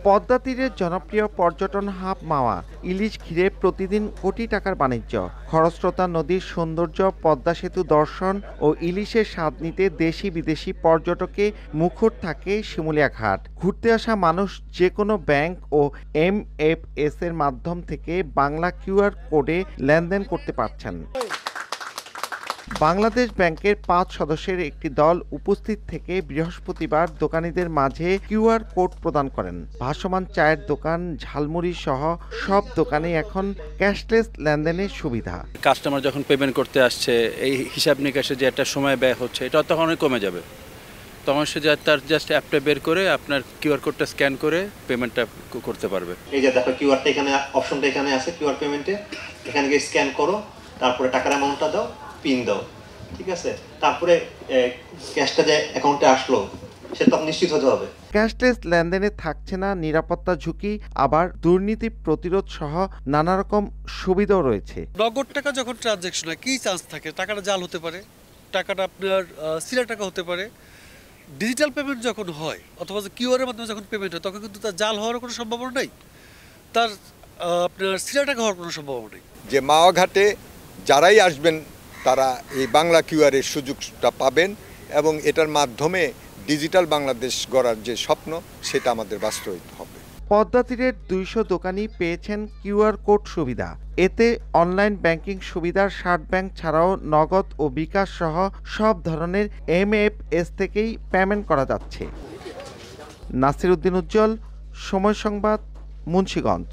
পদ্মা তীরের জনপ্রিয় পর্যটন হাব মাওয়া ইলিশ ঘিরে প্রতিদিন কোটি টাকার বাণিজ্য। খরস্রোতা নদীর সৌন্দর্য, পদ্মা সেতু দর্শন ও ইলিশের স্বাদ নিতে দেশি বিদেশি পর্যটকে মুখর থাকে শিমুলিয়া ঘাট। ঘুরতে আসা মানুষ যে কোনো ব্যাংক ও MFS এর মাধ্যম থেকে বাংলা QR কোডে লেনদেন করতে পারছেন। বাংলাদেশ ব্যাংকের 5 সদস্যের একটি দল উপস্থিত থেকে বৃহস্পতিবার দোকানীদের মাঝে QR কোড প্রদান করেন। ভাসমান চায়ের দোকান, ঝালমুড়ি সহ সব দোকানে এখন ক্যাশলেস লেনদেনের সুবিধা। কাস্টমার যখন পেমেন্ট করতে আসছে, এই হিসাব নিকাশে যে একটা সময় ব্যয় হচ্ছে, এটা তখন অনেক কমে যাবে। তখন সে তার জাস্ট অ্যাপটা বের করে আপনার QR কোডটা স্ক্যান করে পেমেন্টটা করতে পারবে। এই যে দেখো কিউআরটা এখানে, অপশনটা এখানে আছে কিউআর পেমেন্টে, এখানে গিয়ে স্ক্যান করো, তারপরে টাকার অ্যামাউন্টটা দাও, পিন দাও, ঠিক আছে? তারপরে ক্যাশটা যে অ্যাকাউন্টে আসলো সেটা তো নিশ্চিত হতে হবে। ক্যাশলেস লেনদেনে থাকছে না নিরাপত্তা ঝুঁকি, আবার দুর্নীতি প্রতিরোধ সহ নানা রকম সুবিধাও রয়েছে। নগদ টাকা যখন ট্রানজ্যাকশন হয় কী চান্স থাকে? টাকাটা জাল হতে পারে, টাকাটা আপনার সিরা টাকা হতে পারে। ডিজিটাল পেমেন্ট যখন হয় অথবা কিউআর এর মাধ্যমে যখন পেমেন্ট হয়, তখন কিন্তু তার জাল হওয়ার কোনো সম্ভাবনা নেই, তার আপনার সিরা টাকা হওয়ার কোনো সম্ভাবনা নেই। যে মাওয়া ঘাটে যারাই আসবেন তারা এই বাংলা কিউআরের সুযোগটা পাবেন এবং এটার মাধ্যমে ডিজিটাল বাংলাদেশ গড়ার যে স্বপ্ন সেটা আমাদের বাস্তবায়িত হবে। পদ্মা তীরের 200 দোকানি পেয়েছেন QR কোড সুবিধা। এতে অনলাইন ব্যাংকিং সুবিধার 60 ব্যাংক ছাড়াও নগদ ও বিকাশ সহ সব ধরনের MFS থেকেই পেমেন্ট করা যাচ্ছে। নাসির উদ্দিন উজ্জ্বল, সময় সংবাদ, মুন্সিগঞ্জ।